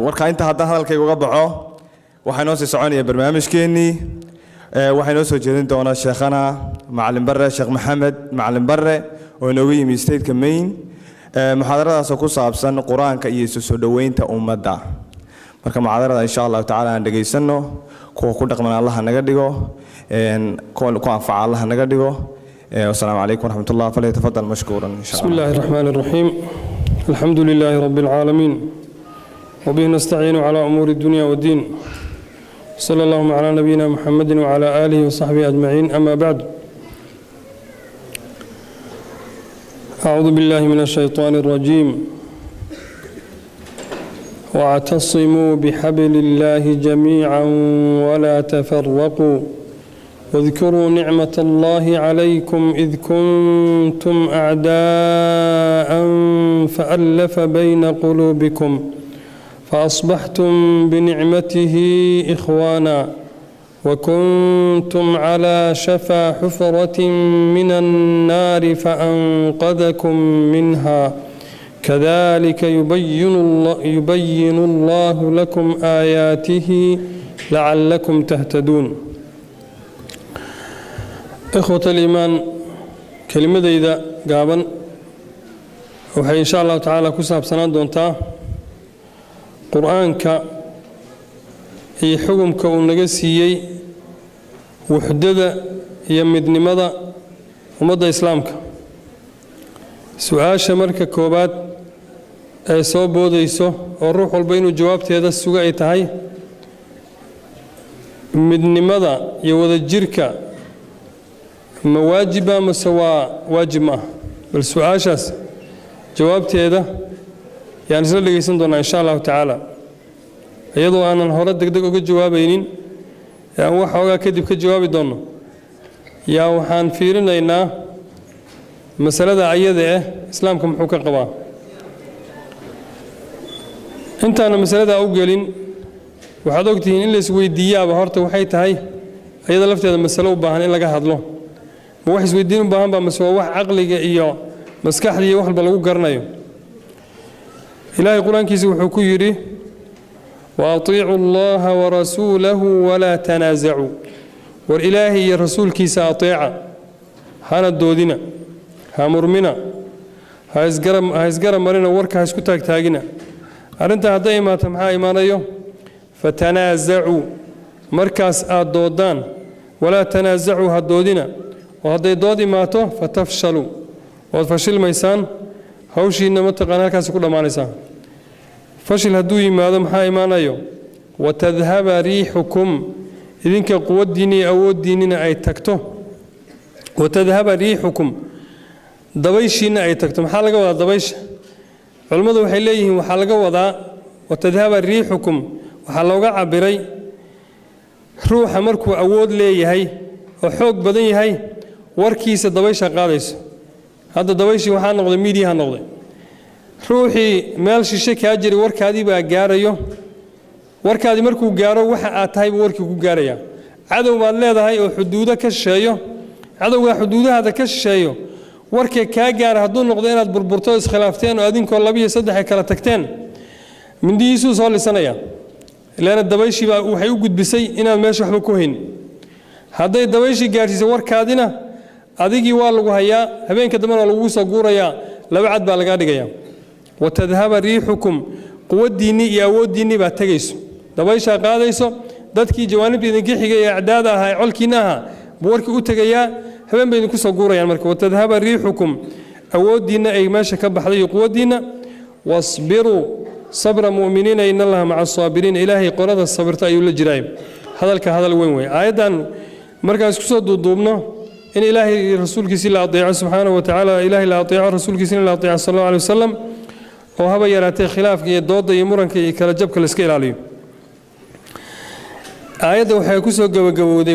warka inta hadda hadalkayga uga baxo waxaan noo sii soconaya barnaamijkeennii waxaan noo soo jeedin doonaa sheekhana macallin bare sheekh maxamed macallin bare oo inoogu yimi stateka Maine muxaadaradaas oo ku saabsan quraanka iyo soo dhaweynta ummadda marka muxaadarada insha Allah taala aan dhageysano kuwa ku dhaqman Allah naga dhigo ku anfaca Allah naga dhigo والسلام عليكم ورحمة الله فليتفضل مشكورا إن شاء الله. بسم الله الرحمن الرحيم. الحمد لله رب العالمين وبه نستعين على أمور الدنيا والدين. صلى الله على نبينا محمد وعلى آله وصحبه أجمعين. أما بعد أعوذ بالله من الشيطان الرجيم. واعتصموا بحبل الله جميعا ولا تفرقوا واذكروا نعمة الله عليكم إذ كنتم أعداء فألف بين قلوبكم فأصبحتم بنعمته إخوانا وكنتم على شفا حفرة من النار فأنقذكم منها كذلك يبين الله لكم آياته لعلكم تهتدون. إخوة الإيمان كلمة إذا قابل وحي إن شاء الله تعالى كسب سنة دونتا قرآنك هي حكم كون نجسيي وحدة يمدني مدى ومدى إسلامك سؤال شمرك كوبات أيسو بوديسو والروح والبين وجوابت هذا السؤال تهاي مدني مدى يوذ الجركة ما واجبة ما سوا واجب ما بل سؤاشاس جوابتي هذا يعني سنة اللي يسندونا إن شاء الله تعالى أيضا أنا نهارد دقدق وقت جوابينين يعني هو حوالي كدب كجوابي دونا يا وحان فيرنا إنا مسألة عيادة إسلامكم حوكا قبا أنت أنا مسألة أوجلين وحدوكتين إلا سوي دياب هارته وحيت هاي أيضا لفت هذا مسألة وباهن إلا قاعد له وحس ويدين باهم بمسوا واحد عقلي إياه مسكح لي واحد بلغو قرنايو إلهي قرآن كيسو حكيري وأطيعوا الله ورسوله ولا تنازعوا والإلهي يا رسول كيسا أطيعا هانا الدودنا هامرمنا هايزقرم مرنا ورك هايسكتاك تاقنا أرنت هدائي ما تمحا إيمانيو فتنازعوا مركز الدودان ولا تنازعوا هالدودنا وهذا دودي ماتو فتفشلوا وفشل ميسان هوشي إنما تقناها كاس كل ما نسان فشل هدوي ماذا محا إيمانيو وتذهب ريحكم إذن كقوة ديني أو ديننا أي تكتو وتذهب ريحكم دبيشنا أي تكتو محالقة وضع دبيش علماء وحليهم وحالقة وضع وتذهب ريحكم وحالقة عبري روح مركو أود لي هاي وحوق بدني هاي warkiisa dabaysha qaadayso hadda dabayshi waxaa noqday media noqday ruuxii meel shishe ka jiri warkaadii baa gaarayo warkaadii markuu gaaro waxa aad tahay warkii ku gaaraya cadow baad leedahay oo xuduudo ka shisheeyo cadowga xuduudaha ka shisheeyo warkii ka gaar hadduu noqdo inaad burburto iskhilaafteen oo adinkoo 2 iyo 3 kala tagteen mindiisu soo lisanaya ilaana dabayshi baa waxay u gudbisay inaad meesha waxba ku hayn hadday dabayshi gaarsiiso warkaadina adigii waa lagu hayaa habeenka dambana lagu soo guurayaa laba cad baa laga dhigayaa watadhaba riihukum quwadiini iyo awoodiini baa tagayso dabaysha qaadayso dadkii jawaanib idinka xigay acdaada ahaa colkiinaha warkii u tagayaa habeen bay idinku soo guurayaan marka watadhaba riihukum awoodiina ay meesha ka baxday quwadiina wasbiru sabra mu'minina inna allaha ma'a as-sabirin ilaahi qolada sabirta ayuu la jiray hadalka hadal weyn way aayadan markaas ku soo duubno إن إلهي رسول كيسي لا أطيع سبحانه وتعالى إلهي لا أطيع رسول كيسي لا أطيع صلى الله عليه وسلم وهذا يراتي خلاف كي الضوض يمرن كي كالجب كالسكيل عليه آيات وحيكوسو قبو دي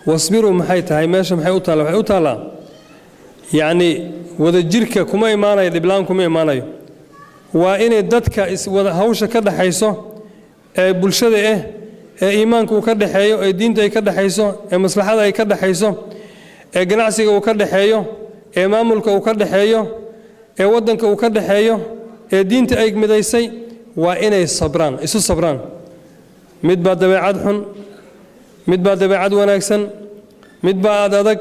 واصبروا محيطة هاي ماشا محيطة يعني وذا جيركا كما إيمانا يدبلان كما إيمانا وإن الددك هوشا كده حيثو بلشده إيمانك وكده حيو دينته كده حيثو مصلحة كده حيثو ganacsiga uu ka dhaxeeyo maamulka uu ka dhaxeeyo wadanka uu ka dhaxeeyo diinta ay midaysay وإني صبران إسو صبران مدبا دبيعات حن مدبا دبيعات وناكسن مدبا أدادك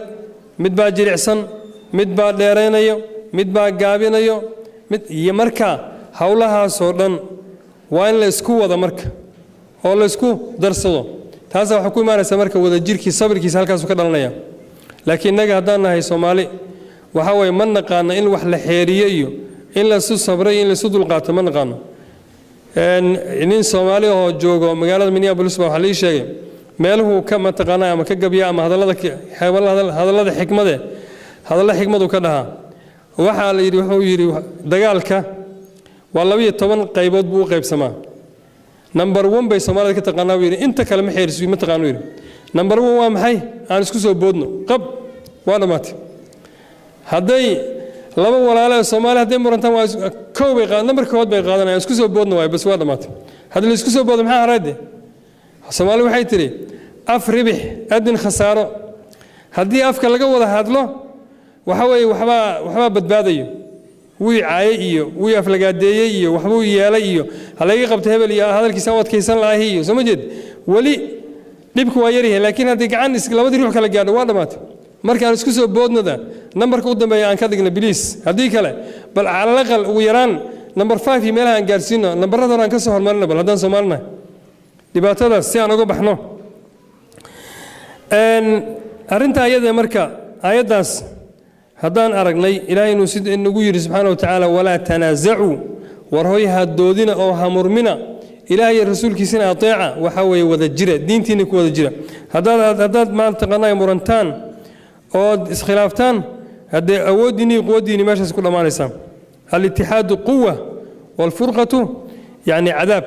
مدبا جرعسن مدبا ديرينيو مدبا قابينيو يمركا حولها سودان وإن لإسكو وذا مركا أو لإسكو درسدو تاسا وحكومة أنا سمركا وذا جيركي صبركي سهلكا سكدلنيا لكن نجا هدانا هي سومالي وحوي من نقانا إن وحل حيرية إن لا سو صبري إن لا سو دلقات من نقانا إن سومالي هو جوجو مقالة منيا بلسبة وحلي شيء ماله كم تقانا ما كجبيا ما هذا الله حيوان هذا الله حكمة ده هذا الله حكمة وكذا وحال يري دجالك والله طبعا قيبات بو قيب سما نمبر 1 بي سومالي كتقانا ويري أنت كلام حيرس ما تقانا ويري نمبر 1 waa maxay aan isku soo boodno qab waa dhamaatay haday laba walaalo Soomaali haday murantan waa koobay qaad number kood bay qaadanayaan isku soo boodno way bas waa dhamaatay hadii la isku soo boodo maxaa harayde Soomaali waxay tiri af ribix adin khasaaro hadii afka laga wada hadlo waxa way waxba badbaadayo wii caayay iyo wii af laga deeyay iyo waxba yeelay iyo halaga qabtay hebel iyo hadalkiisa wadkaysan laahi iyo soo ma jeed wali dhibku waa yar yahay laakiin hadii gacan labadii ruux kala gaadho waa dhamaatay marka aan isku soo boodnada numberka u dambeeya aan ka dhigna biliis hadii kale bal calaqal ugu yaraan number 5 meelaha aan gaarsiino numberada aan ka soo hormarino bal hadaan Soomaalina dhibaatada si aan uga baxno arinta ayada marka ayadaas hadaan aragnay ilaahay inuu sid inagu yiri subhanahu wa ta'ala wala tanaazacu warhoyha doodina oo hamurmina إلهي الرسول كيسنا أطيعة وحوي وذجرة دينتين كو وذجرة هذا ما تقناي مرنتان أو إسخلافتان هذا أوديني قوديني ماشي كل ما نسام الاتحاد قوة والفرقة يعني عذاب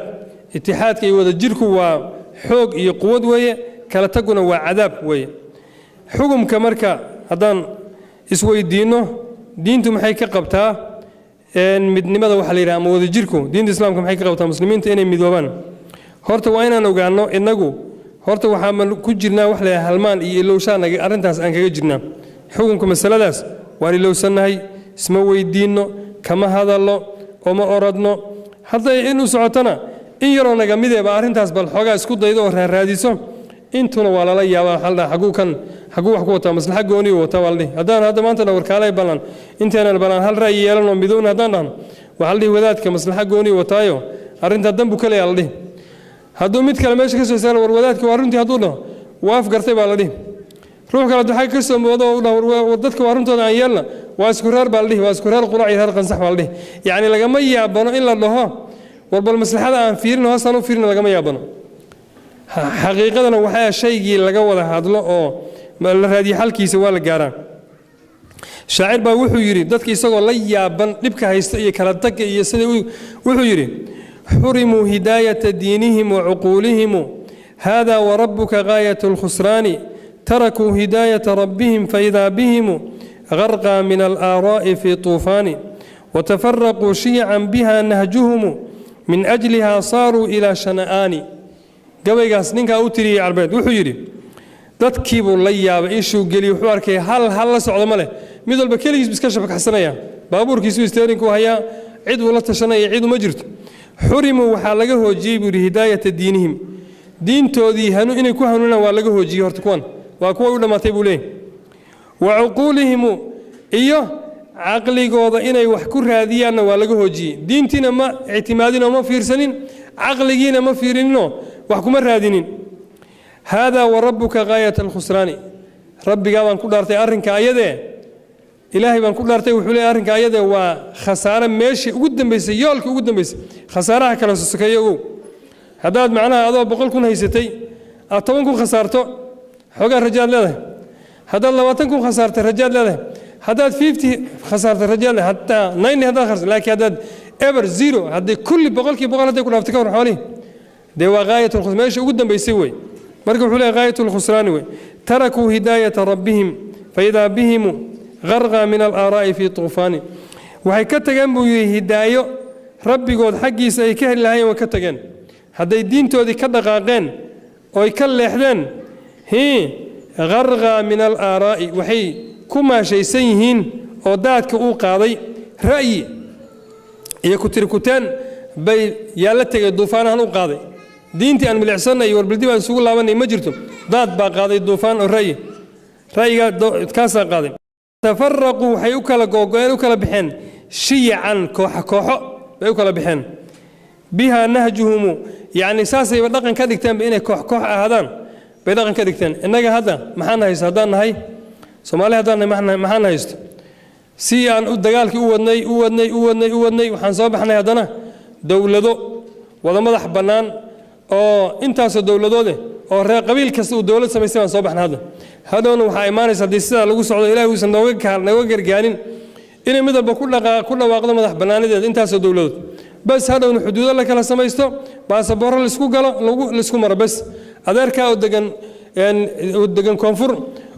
اتحاد كي وذجرك وحوق يقود ويا كلا تكون وعذاب ويا حكم كمركا هذا إسوي دينه دينتم حيك قبتها إن مدنمada waxa la yiraahdo wada jirku diinta islaamka maxay ka qabtaa muslimiinta inay midoobaan horta waa inaan ogaano inagu horta waxa ku jirnaa wax la halmaan iyo ilowshaan arintaas aan kaga jirnaa xukunka masaladaas waa ilowsanahay isma weydiino kama hadallo oo ma oradno haday inuu socotana in yaro naga mideeba arintaas bal xogaa isku daydo oo raadiso intuna waa la yaabaa halda xagu wax ku wata maslaxa gooni wata waldi hadaan hada maanta warkaalay balan inteena balan hal raay yeelano midoona hadaan waxa la wadaadka maslaxa gooni wataayo arinta dambu kale yaaldi haduu mid kale meesha ka soo saaro war wadaadka waruntii haduu dhaho waaf gartay baa la dhig ruux kale waxay ka soo moodo oo dadka waruntooda aan yeelna waa isku reer baa la dhig waa isku reer quraac iyo reer qansax baa la dhig yaani laga ma yaabano in la dhaho war bal maslaxada aan fiirino hoosan u fiirino laga ma yaabano xaqiiqadana waxa shaygii laga wada hadlo oo la raadiyo halkiisa waa la gaaraa shaacir baa wuxuu yiri dadka isagoo la yaaban dhibka haysta iyo kala tag iyo sida wuxuu yiri hurimu hidayata diinihim wa uqulihim hada wa rabbuka ghayatul khusrani taraku hidayata rabbihim fa idha bihim gharqa min al ara'i fi tufani wa tafarraqu shi'an biha nahjuhum min ajliha saru ila shana'ani gabaygaas ninka uu tiriyay arbeed wuxuu yiri dadkii buu la yaabay ishuu galiyo wuxuu arkay hal la socdo ma leh mid walba kaligiis iska shabakxsanaya baabuurkiisu steering ku haya cid uu la tashanay cid uma jirto xurimu waxa laga hoojiyay buu hidaayata diinihim diintoodii hanu inay ku hanuunaan waa laga hoojiyay horta kuwan waa kuwa u dhamaatay buu leeyahay wa uqulihim iyo aqligooda inay wax ku raadiyaan waa laga hoojiyay diintina ma ictimaadina ma fiirsanin aqligiina ma fiirino wax kuma raadinin هذا وربك غاية الخسران ربي قام كل دارتي أرنك أيده إلهي بان كل دارتي وحولي أرنك أيده وخسارة ماشي قدام بيس يالك قدام بيس خسارة كلا سكيو هذا معناه هذا بقول كون هيستي أتوانكم خسارته حقا الرجال له هذا لواتنكم خسارة الرجال له هذا 50 خسارة الرجال حتى 9 هذا خسر لكن هذا ever zero هذا كل بقول كي بقول هذا كل أفتكر حوالي ده غاية الخسران ماشي قدام بيسوي مركب حول غاية الخسران تركوا هداية ربهم فإذا بهم غرغى من الآراء في طوفان وهي كتجنبوا هداية ربي قد حقي سيكه الله وكتجن هذا الدين تودي كدقاقين ويكل إحدان هي غرغى من الآراء وحي كما شيء سيهين ودات كأو قاضي رأي يكتركتان bay yaa la tegay duufaanahan u qaaday diintii aan milicsanay warbuldi baan isugu laabanay ma jirto daad baa qaaday duufaan oo ra'yiga kaasaa qaaday tafarraqu waxay u kala googo'een u kala bixeen shiyacan kooxo bay u kala bixeen biha nahjuhumu yani saasayba dhaqan ka dhigteen inay koox ahaadaan bay dhaqan ka dhigteen innaga hadda maxaan haysto haddaan nahay Soomaali haddaan nahay maxaan haysto si aan u dagaalkii u wadnay waxaan soo baxnay haddana dawlado wada madax bannaan oo intaasoo dawladoode oo reer qabiil kasta uu dawlad samaystay baan soo baxnay hadhowna waxaa imaanaysa haddii sidaa lagu socdo ilaahay uusan nooga gargaanin inay mid walba ku dhawaaqdo madax bannaanideed intaasoo dawladood bas hadhowna xuduudo la kala samaysto baasaboorro laisku galo laisku maro bas adeerkaa oo degan koonfur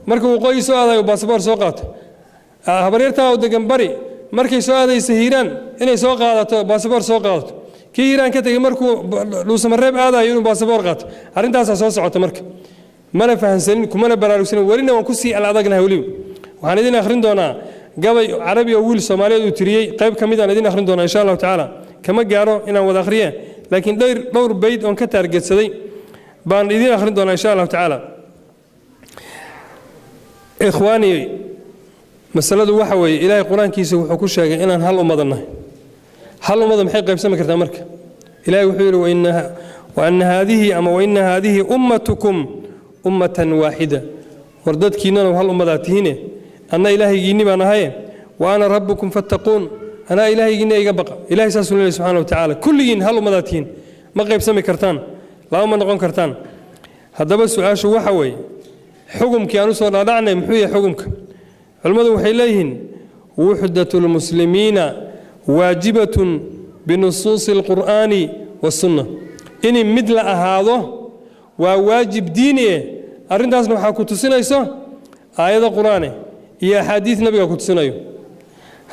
marka waqooyi soo aadayo baasaboor soo qaato habaryartaa oo degan bari markay soo aadaysa hiiraan inay soo qaadato baasaboor soo qaadato kii hiiraan ka tegey markuu dhuusamareeb aadayo inuu baasaboor qaato arrintaasaa soo socota marka mana fahansanin kumana baraarugsanin welina waan ku sii aladagnahay weliba waxaan idin akhrin doonaa gabay carabi oo wiil Soomaaliyeed uu tiriyey qayb ka mid aan idin akhrin doonaa insha Allah taala kama gaaro inaan wada akhriye laakiin dhowr bayd oo ka taargetsaday baan idin akhrin doonaa insha Allah taala ikhwaani masaladu waxa weeye ilaahay quraankiisa wuxuu ku sheegay inaan hal ummadanahay hal ummad maxay qaybsami kartaa marka ilaahay wuxuu yiri wa inna hadhihi ummatukum ummatan waahida wardadkiina hal ummadaatihiin أنا إلهي جيني بناهي وأنا ربكم فاتقون أنا إلهي جيني يجبق إلهي ساسون الله سبحانه وتعالى كل جين هلو مداتين ما قيب سمي كرتان لا ما نقون كرتان هذا بس سؤال شو وحوي حكم كانوا صار دعنا محوية حكمك المدو حيليهن وحدة المسلمين واجبة بنصوص القرآن والسنة إني مثل هذا وواجب ديني أرنتاس نحكو تسينا يسا آية القرآن هي حديث نبي كتسنايو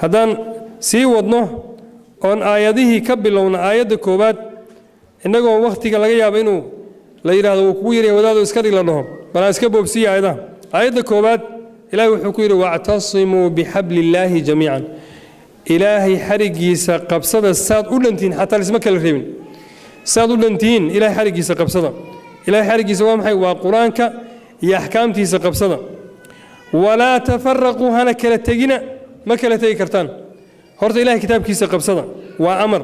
هذان سي ودنه أن آياته كبلون آيات كوبات إنه وقت كلا جاي بينه لا يراد وكوير وداد وسكري لهم بلا اسكبوا بسي آيات كوبات إلهي وحكير واعتصموا بحبل الله جميعا إلهي حرقي سقبصد الساد أولنتين حتى اسمك الريبن ساد أولنتين إلهي حرقي سقبصد إلهي حرقي سوام حي وقرآنك يا أحكامتي سقبصد ولا تفرقوا هنا كلا تجينا ما كلا تجي كرتان هرت إلهي كتاب كيس قبصدا وأمر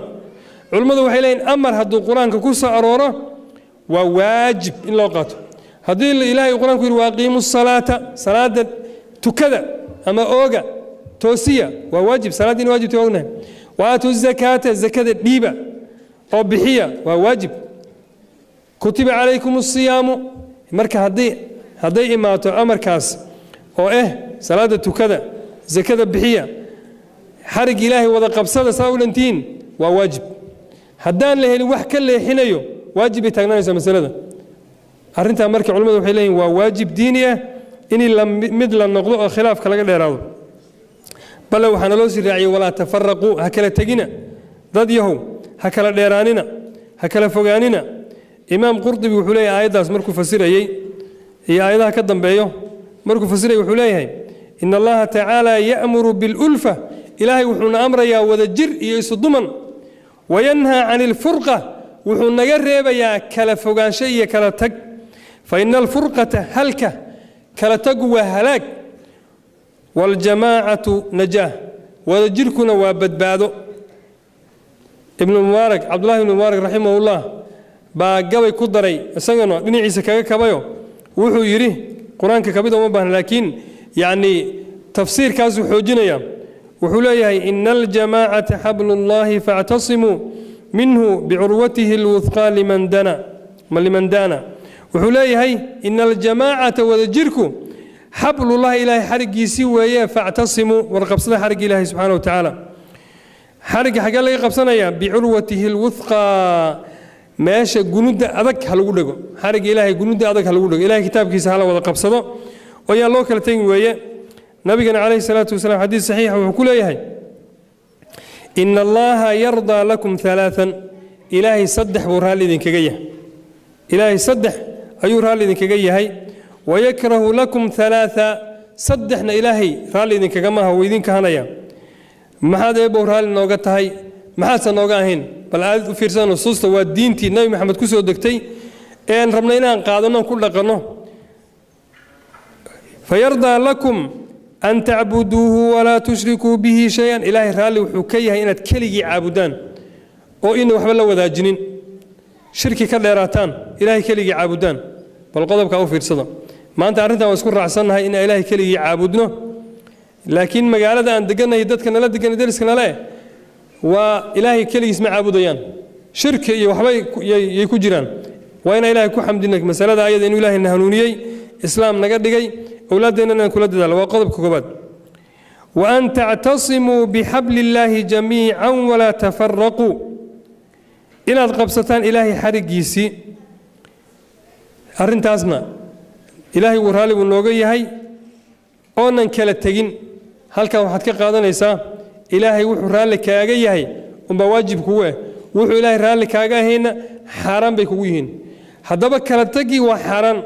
علماء وحيلين أمر هذا القرآن كقصة أرورة وواجب إن لقاته هذا الإلهي القرآن كير واقيموا الصلاة صلاة تكذا أما أوجا توسية وواجب صلاة واجب توجنا وآتوا الزكاة ديبة أو بحية وواجب كتب عليكم الصيام مركز هذه إماتة أمر كاس oo salaada tukada zakada bixiya xarig ilaahay wada qabsada sawlantiin waa waajib hadaan la helin wax ka leexinayo waajib ay taagnaanaysa masalada arinta markii culimadu waxay leeyihiin waa waajib diini ah in mid la noqdo oo khilaafka laga dheeraado bal waxana loo sii raaciyay wala tafarraqu ha kala tagina dad yahow ha kala dheeraanina ha kala fogaanina imaam qurtubi wuxuu leeyahay aayadaas markuu fasirayay iyo aayadaha ka dambeeyo مركو فسره وحليه إن الله تعالى يأمر بالألفة إلهي وحنا أمر يا وذجر يصدمن وينهى عن الفرقة وحنا جرب يا كلا فوقان شيء كلا تج فإن الفرقة هلكة كلا تجوى هلاك والجماعة نجاة وذجركنا وبدبادو ابن المبارك عبد الله بن المبارك رحمه الله باجوا يقدري سجنوا بني عيسى كبايو وحو يريه قرآن كبير وما بهن لكن يعني تفسير كازو حوجنا وحوليه إن الجماعة حبل الله فاعتصموا منه بعروته الوثقى لمن دانا وحوليه إن الجماعة وذجركم حبل الله إلهي حرق يسوي فاعتصموا ورقبصنا حرق إلهي سبحانه وتعالى حرق حق الله يقبصنا بعروته الوثقى ماشي جنود أذك هالقولك حرق إلهي جنود أذك هالقولك إلهي كتاب كيس هلا وذا قبصده ويا الله كلا تين ويا نبينا عليه الصلاة والسلام حديث صحيح وكل يهي إن الله يرضى لكم ثلاثا إلهي صدح ورهالي ذين كجيه إلهي صدح أيور هالي ذين كجيه هاي ويكره لكم ثلاثة صدحنا إلهي رالي ذين كجماها ويذين كهنايا ما هذا يبور هالي نوقت هاي ما هذا نوقاهين bal aad u fiirsan nusuusta waa diintii nabi maxamed ku soo degtay een rabna inaan qaadano ku dhaqano fayarda lakum an ta'buduhu wa la tushriku bihi shay'an ilaahi raali wuxuu ka yahay inaad keligii caabudaan oo in waxba la wadaajinin shirki ka dheeraataan ilaahi keligii caabudaan bal qodobka u fiirsado maanta arrintan waa isku raacsanahay in ilaahi keligii caabudno laakiin magaalada aan deganahay dadka nala degan deriska nala waa ilaahi keligiis ma caabudayaan shirki iyo waxba ay ku jiraan waa in ilaahi ku xamdinay masalada ayada inuu ilaahi hanuuniyay islaam naga dhigay awlaadeenna kula dadaalo waa qodobka koobaad wa an ta'tasimu bihablillahi jamii'an wa la tafarraqu inaad qabsataan ilaahi xarigiisii arrintaasna ilaahi uu raali uu nooga yahay oonan kala tegin halkan waxaad ka qaadanaysaa ilaahay wuxuu raali kaaga yahay unba waajib kugu ah wuxuu ilaahay raali kaaga ahayna xaaraan bay kugu yihiin haddaba kala tagi waa xaaraan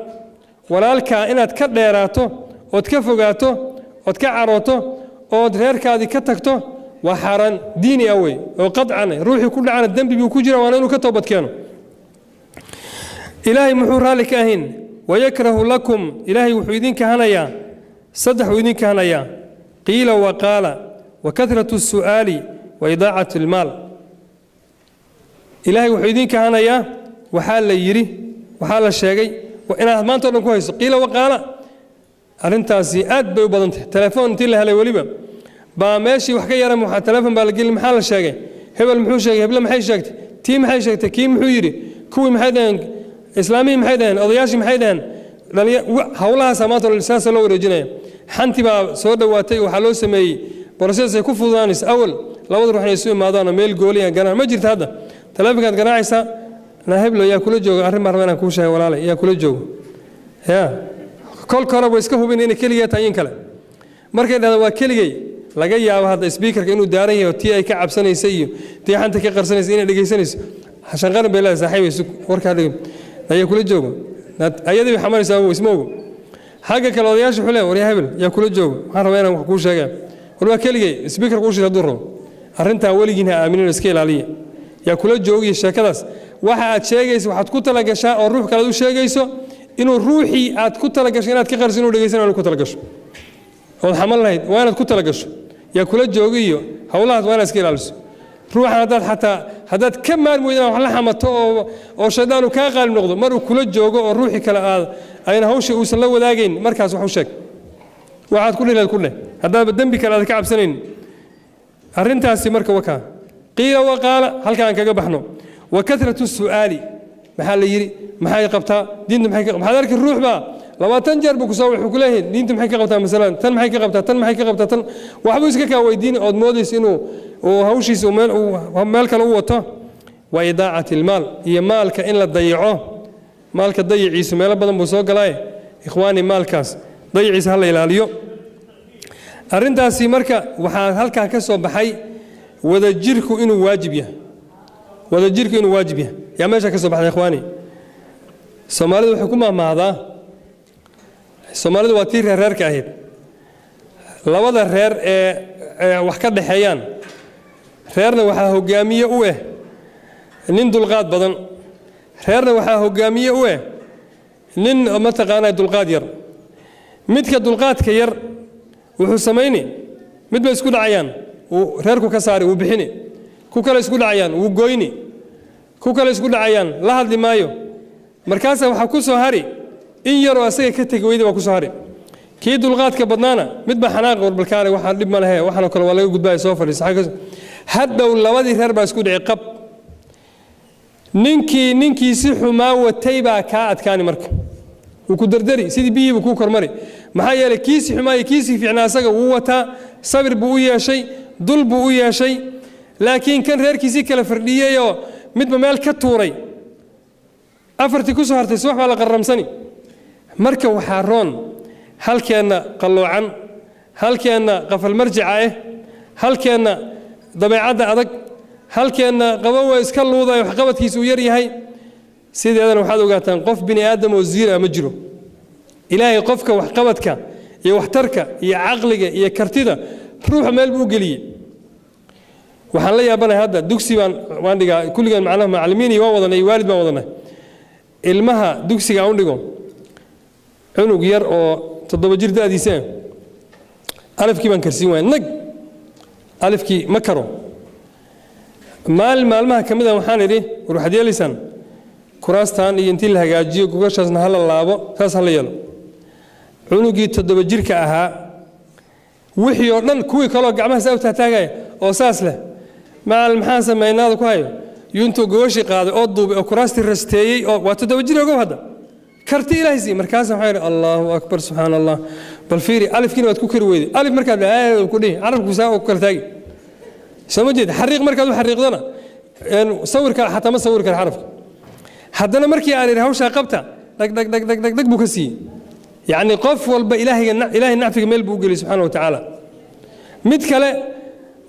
walaalkaa inaad ka dheeraato ood ka fogaato ood ka carooto ood reerkaadii ka tagto waa xaaraan diini ah wey oo qadcan ruuxii ku dhacana dembi buu ku jira waana inuu ka toobad keeno ilaahay muxuu raali ka ahayn wayakrahu lakum ilaahay wuxuu idin kahanayaa saddex uu idin kahanayaa qiila waqaala وكثرة السؤال وإضاعة المال إلهي وحيدين كهانيا وحال يري وحال الشيء وإن ما أنت كويس قيل وقال أرنتاسي أد بيوبضنت تلفون تله هلا وليبا بامشي وحكي يرى محل تلفون بالقيل محل الشيء هبل المحو شيء هبل محي شكت تيم محي شكت كيم محيري كوي محيدان إسلامي محيدان أضياشي محيدان هؤلاء سمات الإساس لو رجناه حنتي با سود واتي وحلو سمي بروسيس ay ku fududaanaysa awal labada ruux ay soo imaadaan meel gooliyan ganaan ma jirto hadda telefoonkaad ganaacaysa na heblo yaa kula jooga arrin marwana ku sheegay walaalay yaa kula jooga ya kol kale way iska hubin in kaliya tayin kale markay dhahdo waa kaligay laga yaabo hadda speakerka inuu daaran yahay tii ay ka cabsanaysa iyo tii xanta ka qarsanaysa inay dhageysanayso hashan qaran beelaa saaxiibay warka dhig ayaa kula jooga ayadii xamalaysa oo ismoogo haga kale odayaashu xulay war yaa hebel yaa kula jooga waxaan rabaa inaan wax ku sheegaa والله كلجي سبيكر كوشي تدره أرنتها ولجينها آمنين السكيل عليه يا كل جوجي الشكلاس واحد شيء واحد كتر لقشة أو روح كلا دو شيء جيسو إنه روحي عاد كتر لقشة إنها تكغر سنو لقيسنا ولا كتر لقشة والحمل هيد وين كتر لقشة يا كل جوجي هؤلاء وين السكيل عليه روح هذا حتى هذا كم مر موينا وحلا حمته أو شدان وكاغل نقطة مروا كل جوجو روحي كلا أين هوش وصل له ذاقين مركز وحوشك وعاد كلنا الكل هذا بالدم بكلا كعب سنين أرنتها سمرك وكا قيل وقال هل كان كجبحنا وكثرة السؤال محل يري محل قبتها دين محل هذاك الروح بقى لو تنجر بكسوي حكله دين محل قبتها مثلا تن محل قبتها تن محل قبتها تن وحبوس كا ويدين أو موديس إنه وهوشي سومال ومال كالوطة وإضاعة المال هي مال كإن لا تضيعه مال كضيع عيسى مال بدن بسوق لاي إخواني مال كاس ضيع عيسى هلا إلى اليوم أرنتاسي مركا وحال هالكا كسو بحي wadajirku inuu waajib yahay yaa meesha ka soo baxday ikhwaani Soomaalidu waxay ku maamaadaa Soomaalidu waa tii reerka ahayd labada reer ee wax ka dhaxeeyaan reerna waxa hogaamiye u ah nin dulqaad badan reerna waxa hogaamiye u ah nin ma taqaanay dulqaad yar midka dulqaadka yar wuxuu sameeyay midba isku dhacayaan reerku ka saari uu bixini ku kale isku dhacayaan uu gooyni ku kale isku dhacayaan la hadli maayo markaas waxa ku soo hari in yar oo asaga ka tagay weeyda ku soo hari kii dulqaadka badnaana midba xanaaq warbalkaale waxa dib ma lahayn waxana kale waa laga gudbay soo fariisay hadhow labadii reer baa isku dhacay qab ninkii si xumaa watay baa ka adkaani marka uu ku dardari sidii biyiba ku kormari maxaa yeelay kiisi xumaa iyo kiisi fiicnaa asaga uu wataa sabir buu u yeeshay dul buu u yeeshay laakiin kan reerkiisii kala fardhiyay oo midba meel ka tuuray afartii ku soo hartay subax baa la qarramsani marka waxaa roon halkeena qaloocan halkeena qafal marjica ah halkeena dabeecadda adag halkeena qabow iska luuday wax qabadkiisu yar yahay sideedana waxaad ogaataan qof bini aadam oo ziira ma jiro ilaahay qofka wax qabadka iyo waxtarka iyo aqliga iyo kartida ruux meel buu galiyay waxaan la yaabanahay hadda dugsi waan dhigaa kulligan macnaha macallimiin iyo waan wadanay waalid baan wadanay ilmaha dugsiga aan dhigo cunug yar oo 7 jir da'diisa alifkii baan karsiin waayay nag alifkii ma karo maalmaha kamid ah waxaan idhi war waxaad yeelaysan kuraastan iyo intii la hagaajiyo gogashaasna hala laabo saas hala yeelo cunugii 7 jirka ahaa wixii oo dhan kuwii kale gacmaha saa u taagay oo saas leh maxaan sameeynaada ku hayo yuntu gooshi qaaday oo duubay oo kuraasti rasteeyay oo waa 7 jir ogow hadda karti ilaahay markaas waxaan yiri Allahu akbar subhanallah bal fiiri alifkiina waad ku kari weeyday alif markaad ku dhig arabku saa oo kala taagi samajid xariiq markaad u xariiqdana sawirka xataa ma sawir kara xarafka haddana markii aan yiri hawsha qabta dag buu ka sii يعني قف والب إلهي نعفق ميل بوجلي سبحانه وتعالى مد كلا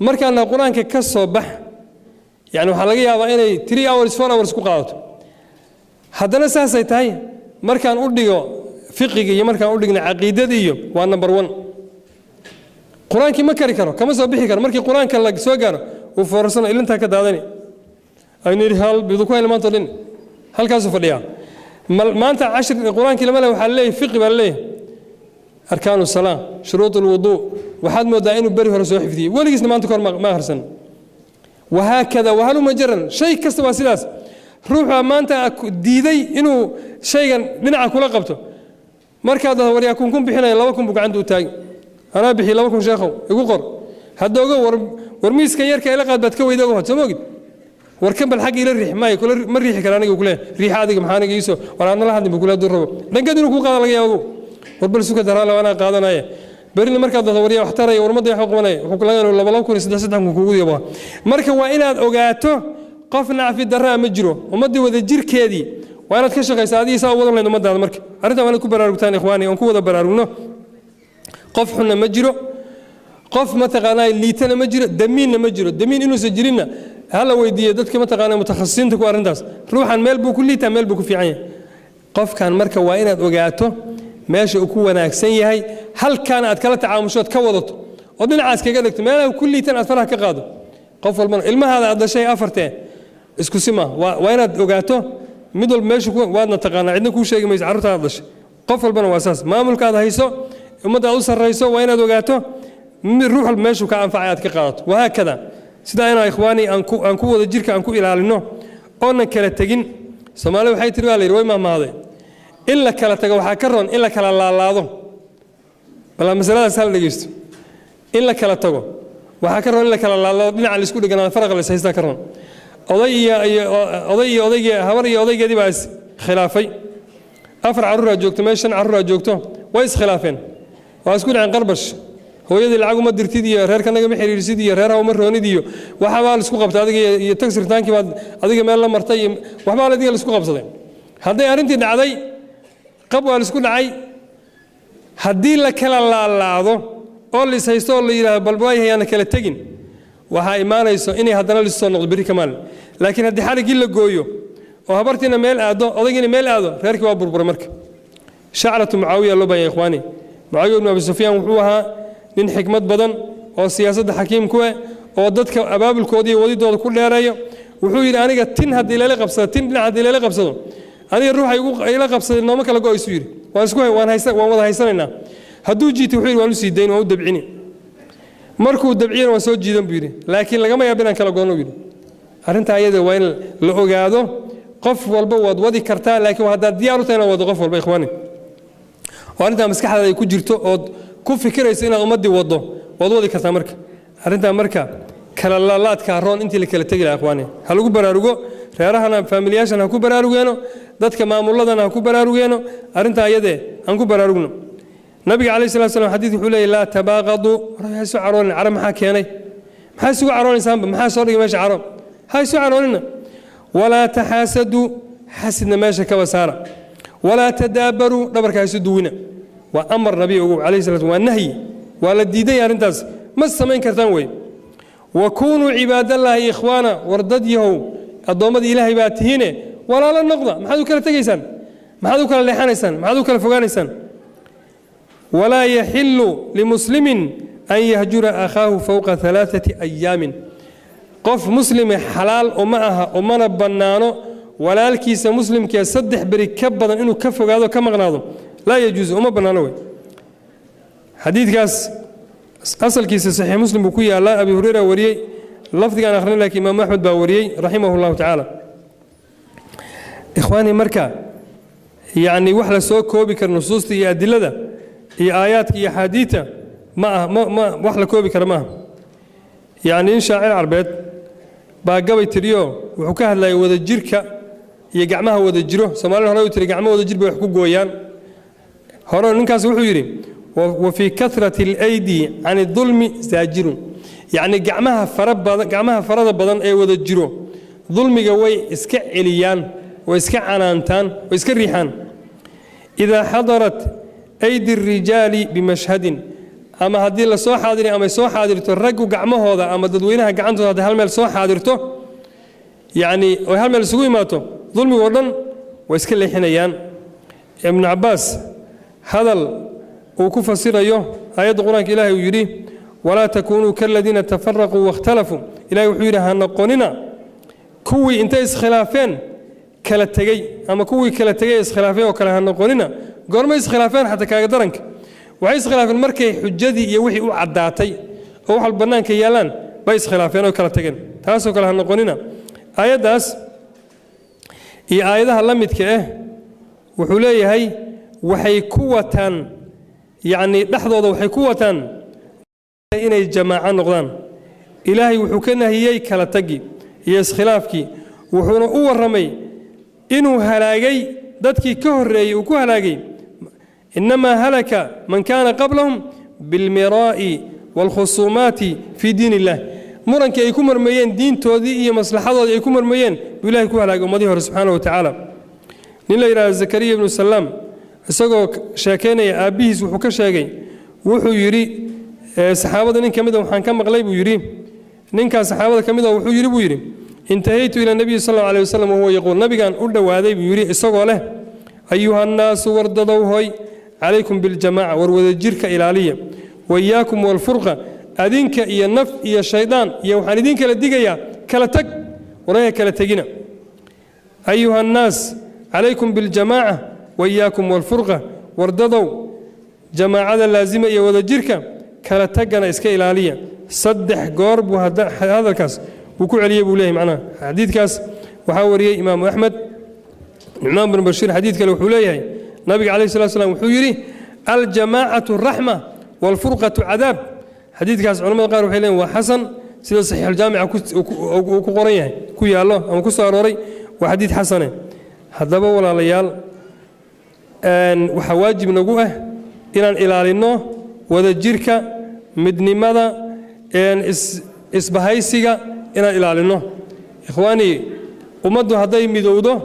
مركان القرآن كصبح يعني وحلاقي هذا إني 3 hours 4 hours كقاعد هذا نساس يتاي مركان أوديو فقهي مركان أودينا عقيدة ديو وان نمبر 1 قرآن كي ما كرر كم صبيح كرر مركي قرآن كلا سوجر وفرسنا إلا أنت كدادني أي هل بذكوين ما تدين هل كاسو فليا ما أنت 10 القرآن كلمة له وحليه فقه بالله أركان الصلاة شروط الوضوء وحد مدائن بره رسول حفظي ولا جسنا ما أنت كور ما هرسن وهكذا وهلو مجرا شيء كسب سلاس روح ما أنت ديدي إنه شيء منع كل قبته مركز ورياكم كم بحنا يلاوكم بق عنده تاج أنا بحي يلاوكم شيخو يقول قر هذا ورميس كير كيلا قد بتكوي ده واحد سموجد وركب الحق إلى الريح ما يقول ما الريح كلامي يقول له ريح هذه محانة يسوع ولا أنا لا حد بيقول له دربه نقدر نقول قاضي لقيه أبوه وربنا سكت ترى لو أنا قاضنا إيه برينا مركز ضرورية واحترى ورمضي حقوقنا حقوق لنا ولا بلاو كون سدهم كوكودي أبوه مركز وإن أوجاته قفنا في الدراء مجرو ومدي وذا جير كذي وأنا تكشف سعدي سوا وضعنا إنه مدة هذا مركز أردت أنا كبر أرجوتان إخواني ونكون ذا برارونه قفنا مجرو قف متقنا اللي تنا مجرو دمين إنه سجلنا هلا ويدي دتك متقنا متخصصين تكو أرنداس روح عن ميل بكل تعمل بكو في عين قف كان مركب وين وجعته ماشي أكو ناكسين هاي هل كان أتكلم تعامشات كوضته ودنا عايز كذا ما كل تنا أتفرح كقاده قف الماء هذا هذا شيء أفرته اسكو سما وين وجعته مدل ماشي وادنا تقنا عندنا كل شيء ما يزعرت هذا الشيء قف الماء وأساس ما ملك هذا هيسو ومدى أوصل رئيسه وين وجعته روح الماشي كأنفعات كقاده وهكذا سيدنا إخواني أنكو وذجرك أنكو إلى علنه أنا كلا تجين سمالي وحيت رجالي روي ما ماضي إلا كلا تجوا حكرون إلا كلا الله ولا مسألة سهل لجست إلا كلا تجوا وحكرون إلا كلا الله دين على السكول جنا فرق اللي سيستكرون أضيء هوري دي بس خلافي أفرع عرورة جوكت ماشين عرورة جوكتو ويس خلافين وأسكول عن قربش هو يدي العقوم ما درتي دي رير كان نجم حرير سيدي رير أو مروني ديو وحبال سكوب قبض هذا يتكسر تانكي بعد هذا ما الله مرتي وحبال هذا السكوب قبض هذا أرنتي نعدي قبوا السكون عاي هدي لك الله هذا اللي سيستول اللي بالبواي هي أنا كلا تجين وهاي ما نيسو إني هذا لسه نقد بري كمان لكن هدي حالك إلا جويو وهبرتنا ميل أدو أضيجني ميل أدو ريرك وابر برمرك شعرة معاوية لبا يا إخواني معاوية بن أبي سفيان وحوها nin xikmad badan oo siyaasadda xakiim ku ah oo dadka abaabulkoodii wadidooda ku dheereeyo wuxuu yiri aniga tin hadii la qabsado tin dhinac hadii la qabsado aniga ruuxa igu ila qabsado nooma kala go'aysu yiri waan wada haysanayna haduu jiito wuxuu yiri waan u sii dayn oo u dabcini markuu dabciyana waan soo jiidan buu yiri laakiin laga ma yaabin kala goono yiri arinta ayada waa in la ogaado qof walba wad wadi kartaa laakiin hadda diyaar u tahay wada qof walba ikhwaani warinta maskaxda ay ku jirto oo ku fikiraysa inaad ummadii wado wadi kartaa marka arinta marka kala laalaadka roon intii la kala tagi lahaa ikhwaani ha lagu baraarugo reerahana familiyaashana ha ku baraarugeeno dadka maamuladana ha ku baraarugeeno arinta ayade aan ku baraarugno nabiga kaleey sallallahu alayhi wasallam xadiis wuxuu leeyahay la tabaaqadu raasu caroon arab maxaa keenay maxaa sugu caroonaysan maxaa soo dhigay meesha caroon hay soo caroonina wala tahasadu hasidna meesha ka wasaara wala tadaabaru dhabarka haysu duwina وأمر النبي عليه الصلاة والسلام والنهي والديدي أرنتاس ما السمين كرتان وي وكونوا عباد الله إخوانا وردديه الضوامد إلهي باتهين ولا لا النقضة ما حدو كلا تجيسان ما حدو كلا لحانيسان ما حدو كلا فقانيسان ولا يحل لمسلم أن يهجر أخاه فوق 3 أيام qof muslime xalaal uma aha umana bannaano walaalkiisa muslimkee 3 beri ka badan inuu ka fogaado ka maqnaado laa yajuusu uma bannaano wey xadiidkaas asalkiisa saxiix muslim buu ku yaalaa abi hurayra wariyey lafdigaan akhrin laakiin imaam axmed baa wariyey raximahullahu tacaala ikhwaani marka يعني وحلا سو كوبي كرنصوص يا أدلة يا آيات يا حديثة ما وحلا كوبي كرمها يعني إن شاعر عربيت باقي تريو وحكاها لا يودجرك يجمعها ودجره سمعنا هنا يتري جمعها ودجر بيحكوا جويان هنا نكاس وحيري وفي كثرة الأيدي عن الظلم زاجر يعني جمعها فرد بدن أي ودجره ظلم جوي إسكع إليان وإسكع عنانتان وإسكع ريحان إذا حضرت أيدي الرجال بمشهد أما هذه اللي سو حاضرين أما سو حاضرته الرجل جمعه هذا أما تدوينها جعنته هذا هالمال سو حاضرته يعني وهالمال سوي ماته ظلم وردن وإسكع لحنيان ابن عباس هذا وكف سيره آيات القرآن إلهي يري ولا تكونوا كالذين تفرقوا واختلفوا إلهي وحيرها نقوننا كوي انت خلافين كلا تجي أما كوي كلا تجي خلافين وكلا هنقولنا قرما خلافين حتى كقدرنك وعيس خلاف المركي حجدي يوحي وعداتي هو حال بنان كيالان بيس خلافين وكلا تجين تاسو كلا هنقولنا آيات داس هي آياتها لمت كأه وحولي هي وحي قوة يعني لحظة وحي قوة إن الجماعة نقدان إلهي وحكنا هي كلا تجي يس خلافك وحنا أول رمي إنه هلاقي ذاتك كهري وكهلاقي إنما هلك من كان قبلهم بالمراء والخصومات في دين الله مرن كي يكون مرميين دين تودي مصلحة يكون مرميين بالله كهلاقي ومضيه سبحانه وتعالى نلا إلى زكريا بن السلام سقوا شاكينا أبيه وحكى شاكي وحو يري صحابة نين كمدا وحان كم غليب يري نين كان صحابة كمدا وحو يري ويري انتهيت إلى النبي صلى الله عليه وسلم وهو يقول نبي كان أولى وهذا يري السقوا له أيها الناس ورددوا هاي عليكم بالجماعة وردجرك إلى عليا وإياكم والفرقة أدينك يا النف يا الشيطان يا وحان دينك لديك كلا تك ورايا كلا تجينا أيها الناس عليكم بالجماعة وإياكم والفرقة ورددوا جماعة اللازمة يا ودجرك كلا تجنا إسكا إلى عليا صدح قرب وهذا الكاس وكل عليه بوليه معنا حديث كاس وحاوري إمام أحمد الإمام بن بشير حديث كله حوليه النبي عليه الصلاة والسلام وحيري الجماعة الرحمة والفرقة عذاب حديث كاس علماء قالوا حيلين وحسن سيد صحيح الجامعة وقريه كويا الله أو كساروري وحديث حسنه هذا ولا ليال أن وحواجب نجوه إلى لنا وذجرك مدني ماذا أن إسبهايسيجا إلى لنا إخواني ومدوا هذا يمدوده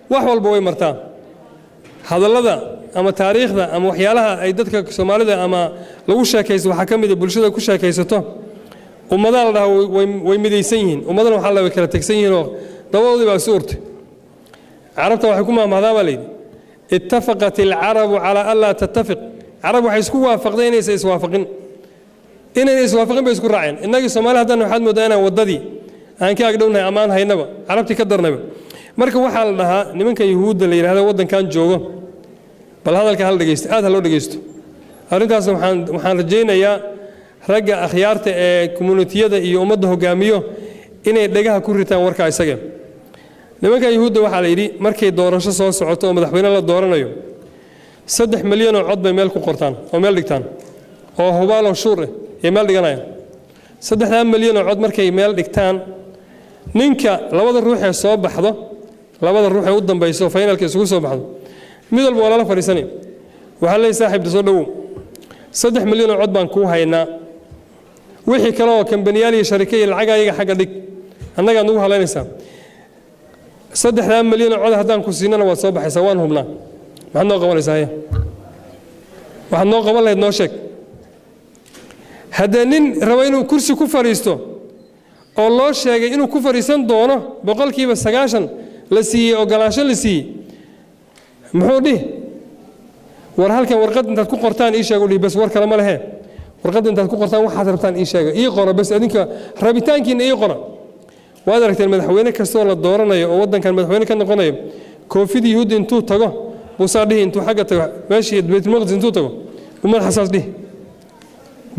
وحول بوي مرتا هذا اللذا أما تاريخ ذا أما وحيالها أيدتك سومالي ذا أما لو شاكيس وحكم ذا بلشة كل شاكيسته ومدار له ويمديسين ومدار محله وكلا تكسين ضوضي بسورت عرفت وحكومة ماذا ولي اتفقت العرب على ألا تتفق عرب وحيسكوا فقدين يسوافقين إن يسوافقين بيسكوا راعين إنك سومالي هذا نحد مدانا وددي أنك أقدرنا أمان هاي نبا عرفتي كدر نبا marka waxa la dhahaa nimanka yahuudda la yiraahdo wadankan joogo bal hadalka hal dhageysto aad hal dhageysto arintaas waxaan rajaynayaa ragga akhyaarta ee community-yada iyo ummadda hogaamiyo inay dhagaha ku ritaan warka isaga nimanka yahuudda waxa la yiri markay doorasho soo socoto oo madaxweyne la dooranayo 3 milyan oo cod bay meel ku qortaan oo meel dhigtaan oo hubaal oo shuur ee meel dhiganayaan 3 milyan oo cod markay meel dhigtaan ninka labada ruux ee soo baxdo labada ruux ee u dambayso finalka isugu soo baxdo mid walba wala fariisanay waxa la saaxiib soo dhaw 3 milyan oo cod baan ku haynaa wixii kale oo kambaniyada iyo sharikadaha lacag ayaga xagga dhig annaga nagu haleynaysa 3 milyan oo cod hadaan ku siinana waa soo baxaysa waan hubnaa maxaad noo qabanaysaa waxaad noo qaban lahayd noo sheeg haddii nin rabo inuu kursi ku fariisto oo loo sheegay inuu ku fariisan doono boqolkiiba 90 la siiyay ogolaansho la siiyay muxuu dhih war halkan warqad intaad ku qortaan ii sheego bas war kale ma lehe warqad intaad ku qortaan waxaad rabtaan ii sheego ii qoro bas adinka rabitaankiina ii qoro waad aragteen madaxweyne kastoo la dooranayo oo waddankan madaxweyne ka noqonayo koofidii yuhuudda intuu tago buusaa dhihi intuu xagga tago meeshii baytulmaqdis intuu tago ummad xasaas dhihi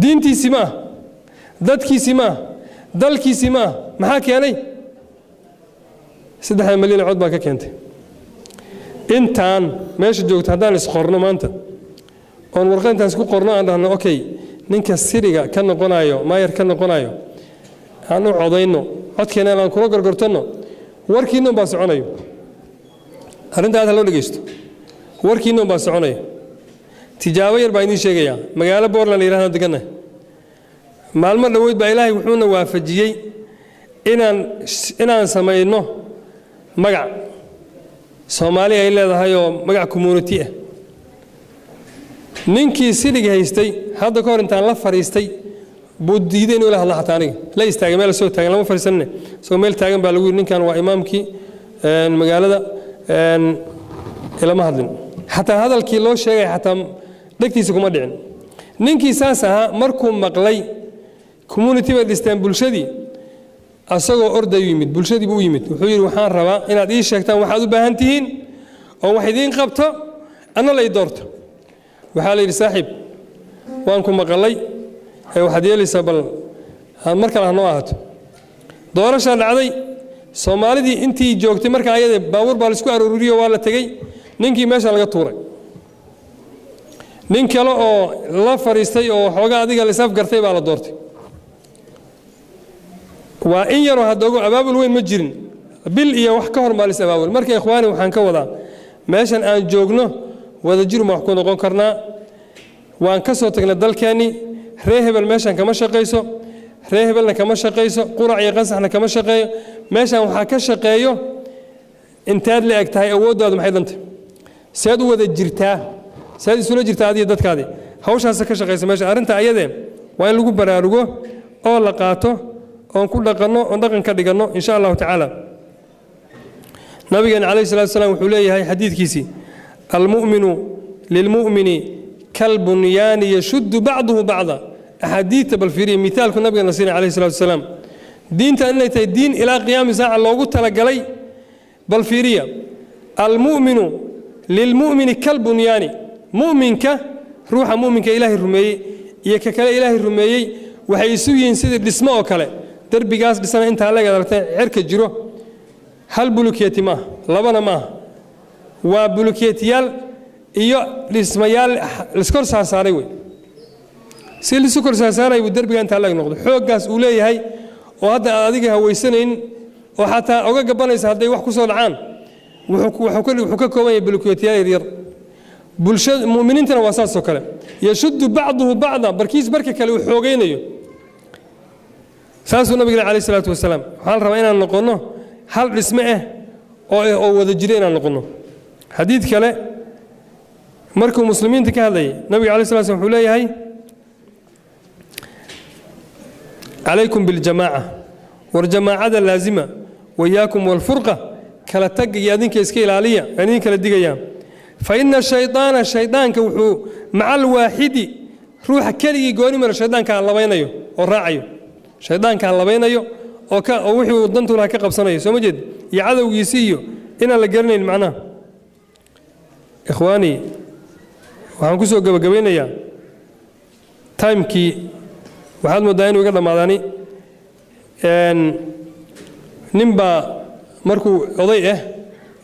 diintiisii ma ah dadkiisii ma ah dalkiisii ma ah maxaa keenay 3 milyan cod baa ka keentay intaan meesha joogto haddaan isqorno maanta oon warqayntaan isku qorno aan dhahno okay ninka siriga ka noqonayo maayar ka noqonayo aan u codayno codkeena aan kula gorgortanno warkiinna baa soconayo arrinta aad loo dhageysto warkiinna baa soconayo tijaabo yar baa idin sheegaya magaalo Portland la yiraahdo degana maalmo dhaweyd baa Ilaahay wuxuuna waafajiyay inaan sameeyno magac Soomaali ay leedahay oo magac community ah ninkii siriga haystay hadda ka hor intaan la fariistay buu diiday inuu la hadlo xataa aniga la istaagay meel soo taagan lama fariisanne soo meel taagan baa lagu yiri ninkan waa imaamkii magaalada ilama hadlin xataa hadalkii loo sheegay xataa dhagtiisa kuma dhicin ninkii saas ahaa markuu maqlay community bay dhisteen bulshadii asagoo orday yimid bulshadii buu yimid wuxuu yiri waxaan rabaa inaad ii sheegtaan waxaad u baahan tihiin oo wax idin qabto ana la doorto waxa la yiri saaxiib waan ku maqlay waxaad yeelaysaa bal marka la noo ahaato doorasho dhacday Soomaalidii intii joogtay marka ayada baawur baa la isku aruuriyo waa la tagay ninkii meesha laga tuuray nin kale oo la fariistay oo xoogaa adiga la saf gartay baa la doortay waa in yaro hadoogo abaabul weyn ma jirin bil iyo wax ka hor maalis abaabul marka ikhwaani waxaan ka wadaa meeshan aan joogno wada jir ma wax ku noqon karnaa waan ka soo tagnay dalkeeni reehbel meeshan kama shaqeyso reehbelna kama shaqeyso qurac iyo qasaxna kama shaqeeyo meeshan waxa ka shaqeeyo intaad la egtahay awoodooda maxay dantay saad u wada jirtaa saad isula jirtaa adiga dadkaadi hawshaas ka shaqeysa meesha arinta ayadee waa in lagu baraarugo oo la qaato oo ku dhaqano oo dhaqan ka dhigano insha Allah ta'ala nabiga alayhi salatu wasallam wuxuu leeyahay xadiidkiisi المؤمن للمؤمن كالبنيان يشد بعضه بعضا أحاديث بالفيري مثال كنا نبي نصير عليه الصلاة والسلام دين تأني دين إلى قيام ساعة الله قلت لك علي بالفيرية المؤمن للمؤمن كالبنيان مؤمن روح مؤمن كإله الرمي يككل إله الرمي وحيسوي ينسد الاسماء وكله درب جاس بسنة أنت على قدرت عرك الجرو هل بلوكيتي ما لبنا ما وبلوكيتيال iyo dhismayaal iskor saaray way si la iskor saaray uu darbiga inta laga noqdo xoogaas uu leeyahay oo hadda adiga haweysanayn oo xataa oga gabanaysa haday wax ku soo dhacaan wuxuu ka kooban yahay bulukeetiyaal yar bulshada muuminiintana waa saas oo kale yashuddu ba'dahu ba'da barkiis barka kale uu xoogeynayo saasuu nabiga kaleey salaatu wasalaam waxaan rabaa inaan noqono hal dhisme ah oo wada jireen inaan noqono xadiid kale markuu muslimiinta ka hadlay nabiga kaleey salaatu wasalaam wuxuu leeyahay عليكم بالجماعة والجماعة اللازمة وإياكم والفرقة كلا تق يادينك إسكيل عليا يعني كلا دقيا فإن الشيطان كوحو مع الواحد روح كلي يقولي من الشيطان كان الله بينيو والراعيو الشيطان كان الله بينيو ووحي وضنتو لها كقبصانيو سو مجد يعذو يسيو إنا لقرني المعنى إخواني وحنكسو قبقبينيا تايم كي waxaad moodaa inuu iga dhamaadani ninba markuu oday ah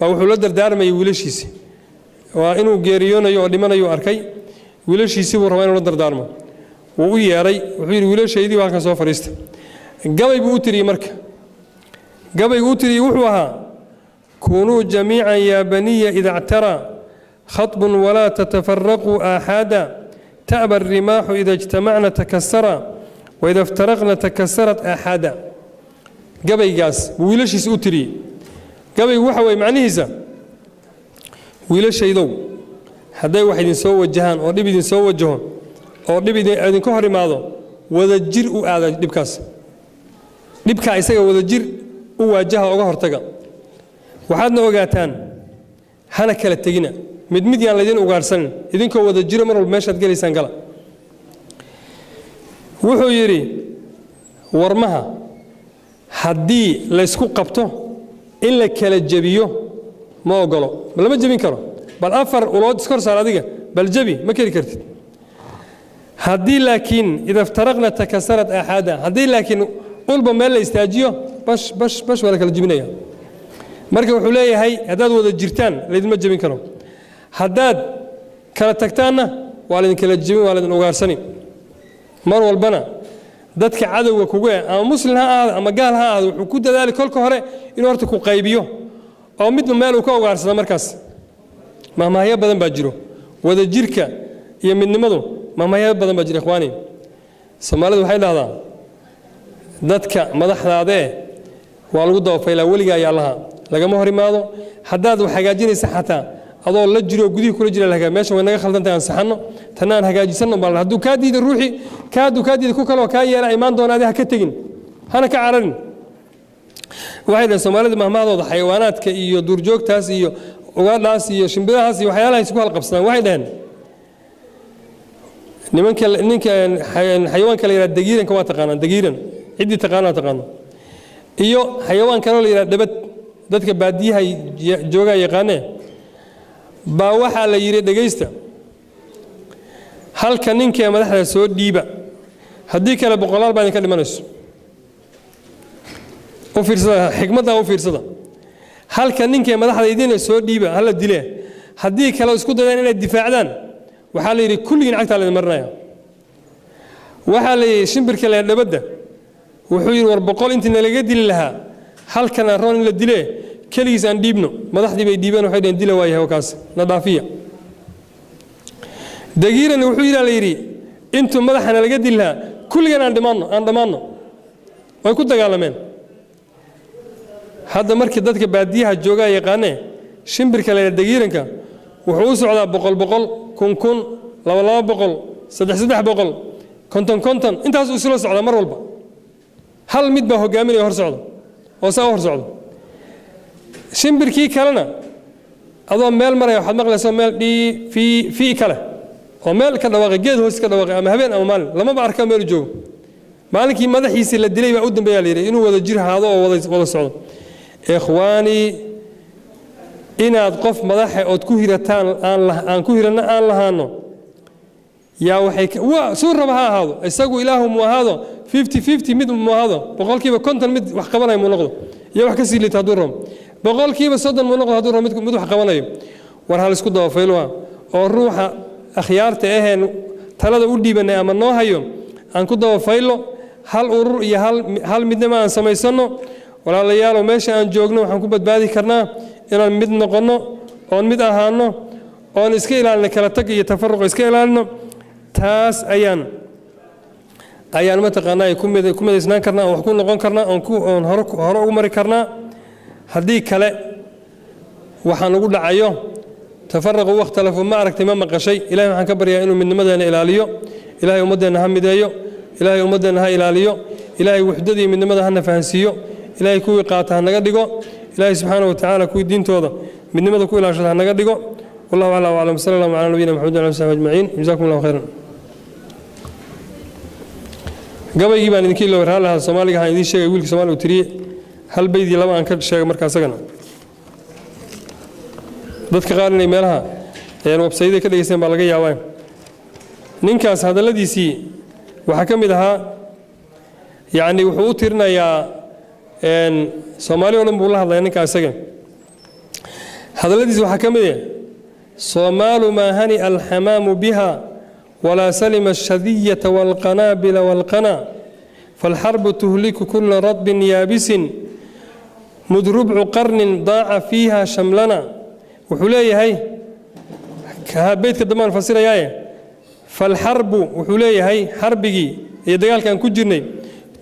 waa wuxuu la dardaarmay wiilashiisa waa inuu geeriyoonayo oo dhimanayo arkay wiilashiisa buu rabaa inuu la dardaarmo wuu u yeeray wuxuu yiri wiilashaydii waa kan soo fariista gabay buu u tiriyay marka gabay uu tiriyay wuxuu ahaa kunuu jamii'an ya baniya idha i'tara khatbun wala tatafarraqu ahada ta'ba الرماح إذا اجتمعنا تكسرا وإذا افترقنا تكسرت أحدا قبل جاس ويلش يسوتري قبل وحوي معنيهزا ويلش يدو هذا واحد يسوي الجهان أو نبي يسوي الجهان أو نبي أن كهر ماذا وذا الجر وهذا نبكاس نبكا يسوي وذا الجر وواجهه وقهر تجا وحدنا وقاتان هنا كلا تجينا مدمديان لدين وقارسن إذن كوا وذا الجر مرة المشهد قال يسانقلا wuxuu yiri warmaha haddii la isku qabto in la kala jabiyo ma ogolo lama jabin karo bal afar ulood iskor saar adiga bal jabi ma kari kartid haddii laakiin ida iftaraqna takasarat axada haddii laakiin ulba meel la istaajiyo bash wala kala jibinaya marka wuxuu leeyahay haddaad wada jirtaan laydinma jabin karo haddaad kala tagtaanna waa laydin kala jibin waa laydin ugaarsani mar walbana dadka cadowga kugu ama muslim ha ahaado ama gaal ha ahaado wuxuu ku dadaali kolka hore inuu horta ku qaybiyo oo midba meel uu ka ugaarsado markaas mahmaahyo badan baa jiro wada jirka iyo midnimadu mahmaahyo badan baa jira ikhwaani Soomaalidu waxay dhahdaan dadka madaxdaade waa lagu dabafaylaa weliga ayaa laha lagama hor imaado haddaad wax hagaajinaysa xataa adoo la jiro gudihii kula jira laga meesha way naga khaldantahay aan saxano tanaan hagaajisano bal hadduu ka diido ruuxi ka diido ku kale oo ka yeela imaan doonaa ha ka tagin hana ka cararin waxay Soomaalidu mahmaadooda xayawaanaadka iyo duurjoogtaas iyo ugaadhaas iyo shimbirahaas iyo waxyaalaha isku halqabsadaan waxay dhahan ninka xayawaanka la yiraahdo dagiiranka waa taqaanaan dagiiran cidii taqaano iyo xayawaan kale la yiraahdo dabad dadka baadiyaha jooga yaqaanee baa waxa la yiri dhageysta halka ninka madaxda soo dhiiba hadii kale boqolaal baa ka dhimanayso oo fiirsada xigmada oo fiirsada halka ninka madaxda idin soo dhiiba hala dilay hadii kale isku dayaan inay difaacdaan waxa la yiri kulligiin cagta la marnaya waxa la yiri shimbirka la dhabada wuxuu yiri war boqol intii laga dili lahaa halkana roon in la dilay kaliis aan dhiibno madaxdii bay dhiibeen waxay dheen dila waayahay kaas nadaafiya dagiiran wuxuu yiri intuu madaxana laga dilaa kulligan aan dhamaano way ku dagaalameen hadda markii dadka baadiyaha jooga yaqaanee shimbirka la dagiiranka wuxuu u socdaa boqol kun laba boqol saddex boqol konton intaas uu soo socda mar walba hal mid baa hogaaminaya hor socdo oo saa hor socdo shimbirkii kalena adoo meel maraya waxaad maqlaysaa meel fi kale oo meel ka dhawaaqay geed hoos ka dhawaaqay ama habeen ama maalin lama ba arkaa meel joogo maalinkii madaxiisa la dilay baa u dambeeyaa la yiri inuu wada jir haado oo wada socdo ikhwaani inaad qof madaxa oo ku hirataan aan ku hirana aan lahaano yaa waxay soo raba ha ahaado isagu ilaahu mu ahaado 50 mid mu ahaado boqolkiiba 50 mid wax qabanayo mu noqdo iyo wax ka sii liita haduu rabo boqolkiiba 30 mu noqdo haduu rabo mid wax qabanayo war hal isku dabafaylwa oo ruuxa akhyaarta aheen talada u dhiibanay ama noo hayo aan ku dabafaylo hal urur iyo hal midnimo aan samaysano walaalayaal meesha aan joogno waxaan ku badbaadi karnaa inaan mid noqono oo mid ahaano oo iska ilaalino kala tag iyo tafarruq iska ilaalino taas ayaan ma taqaanaa ku midaysnaan karnaa wax ku noqon karnaa oo hore ugu mari karnaa haddii kale waxaan ugu dhacayo tafarruq waqtalafu ma aragtay ma maqashay ilaahay waxaan ka baryaa inuu midnimadeena ilaaliyo ilaahay ummadeena ha mideeyo ilaahay ummadeena ha ilaaliyo ilaahay wuxdada iyo midnimada hana fahansiiyo ilaahay kuwii qaata ha naga dhigo ilaahay subxaanahu wa tacaala kuwii diintooda midnimada ku ilaashada ha naga dhigo wallahu aclam wa aclam sallallahu ala nabiyina muhammad wa ala alihi ajma'in jazakumullahu khairan gabaygii baan idinkii loo raalaha Soomaaliga aan idin sheegay wiilka Soomaaliga uu tiriyay hal baydii laba aan ka sheegay markaa asagana dadka qaar inay meelaha website ka dhageysteen baa laga yaabaa ninkaas hadaladiisii waxa ka mid ahaa yaani wuxuu u tirinayaa Soomaaliya oo dhan buu la hadlayaa ninka asaga hadaladiisii waxa ka mid ah Soomaali ma hani al-hamam biha ولا سلم الشذية والقنابل والقنا فالحرب تهلك كل رطب يابس مذ ربع قرن ضاع فيها شملنا وحليه هي بيت كدمان فسير ياي فالحرب وحليه هي حربي يدقال كان كجرني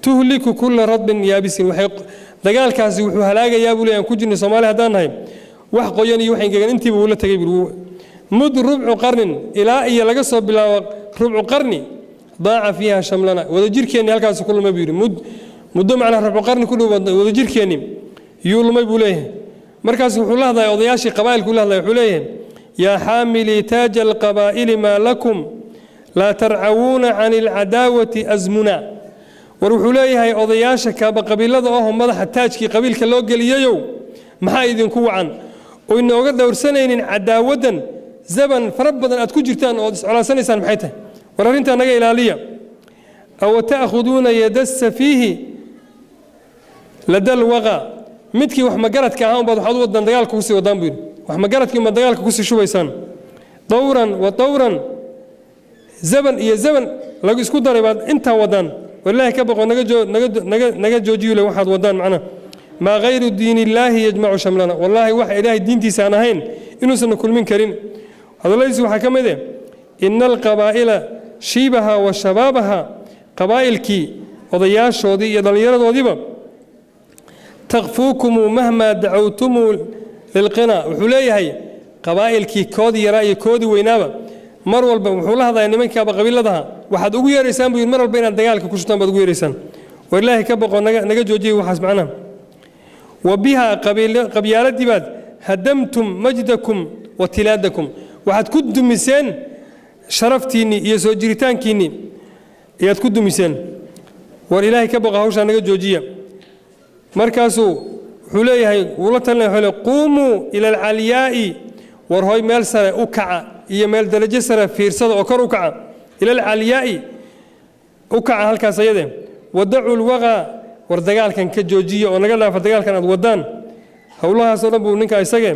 تهلك كل رطب يابس دقال كاسي وحو هلاقا يابولي أن كجرني صومالي هدان هاي wax qoyan iyo waxaan gagan intii buu la tagay mud rubcu qarnin ilaa iyo laga soo bilaabo rubcu qarni ضاع فيها شملنا wada jirkeeni halkaas ku lumay biir muddo macna rubcu qarni ku dhow wada jirkeeni yuu lumay buu leeyahay markaas wuxuu la hadlay odayaashii qabaa'ilku la hadlay wuxuu leeyahay ya hamili taaj alqabaa'il ma lakum la tar'awuna 'an al'adawati azmuna wuxuu leeyahay odayaasha kaaba qabiilada oo madaxa taajkii qabiilka loo geliyayow maxaa idinku wacan oo inooga dhowrsanaynin cadaawadan zaban fara badan aad ku jirtaan oo iscolaasanaysaan maxay tahay war arrintaa naga ilaaliya aw ta'khuduuna yadassa fiihi ladal waqa midkii wax magaradka ahaan baad waxaad u wadaan dagaalka ku sii wadaan buu yidhi wax magaradkii ma dagaalka ku sii shubaysaan dawran wa dawran zaban iyo zaban lagu isku daray baad intaa wadaan والله كبقوا نجا جوجيو لو واحد ودان معنا ما غير دين الله يجمع شملنا والله واحد إله دين تسانهين إنه سنكون من كريم هذا ليس حكم ذي إن القبائل شيبها وشبابها قبائل كي وضياش وضي يضلير وضيبة تغفوكم مهما دعوتم للقناة وحليه قبائل كي كودي رأي كودي وينابا mar walba wuxuu la hadlayaa nimanka qabiiladaha waxaad ugu yeeraysaan buu mar walba inaad dagaalka ku shubtaan baad ugu yeeraysaan walaahi ka baqo naga joojiye waxaas macnaha wabiha qabyaaladii baad hadamtum majdakum wa tilaadakum waxaad ku dumiseen sharaftiinni iyo soo jiritaankiinni ayaad ku dumiseen war ilaahay ka baqo hawshaa naga joojiya markaasuu wuxuu leeyahay wula talinayo quumuu ila alcaliyaa'i war hooy meel sare u kaca iyo meel darajo sare fiirsada oo kor u kaca ila alcaliyaa'i u kaca halkaas ayade wadacu lwaqa war dagaalkan ka joojiya oo naga dhaafa dagaalkan aad wadaan howlahaasoo dhan buu ninka isage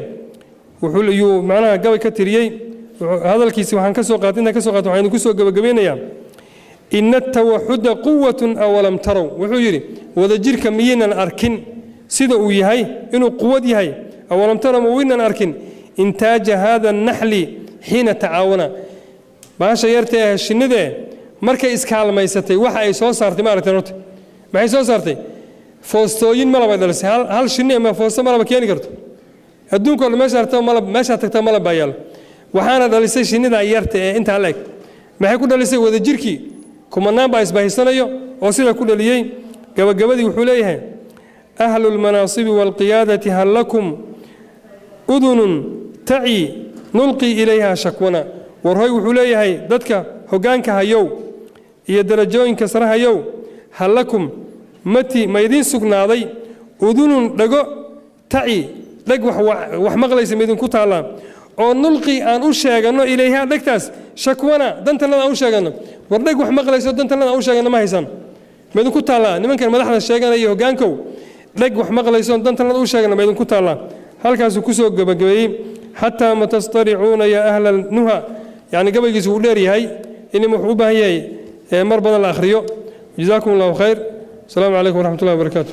wuxuu macnaha gabay ka tiriyey hadalkiisi waxaan ka soo qaatay inta ka soo qaatay waxaan ku soo gabagabeynayaa inna tawahuda quwwatun awalam taraw wuxuu yiri wada jirka miyeenan arkin sida uu yahay inuu quwad yahay awalam taraw wiinan arkin intaaja hada an-nahli حين تعاونا باشا يرتي الشنده markay iskaalmaysatay waxa ay soo saartay ma aragtay horta maxay soo saartay foostooyin malaba dhalisay hal shinne ma foosto malaba keeni karto adduunka oo meesha arto malaba meesha tagta malaba yaal waxaana dhalisay shinnida yarta ee inta leeg maxay ku dhalisay wada jirkii kumanaan baa isbahaysanayo oo sida ku dhaliyay gabagabadii wuxuu leeyahay ahlul manaasib wal qiyadati hal lakum udunun ta'i نلقي إليها شكونا ورهي وحوليها ضدك هجانك هيو هي درجوين كسرها يو هل لكم متي ما يدين سكنا ذي أذن لجو تعي لج وحمغليس ميدن كتالا أو نلقي أن أشجعنا إليها دكتاس شكونا دنت لنا أشجعنا ورلج وحمغليس دنت لنا أشجعنا ما هيسان ميدن كتالا نمن كان مدحنا الشجعنا يهجانكو لج وحمغليس دنت لنا أشجعنا ميدن كتالا هل كاسو كسو جبجبي حتى ما تسترعون يا أهل النهى يعني قبل يسوليري هاي إني محبوبة هي مربنا الآخريو جزاكم الله خير السلام عليكم ورحمة الله وبركاته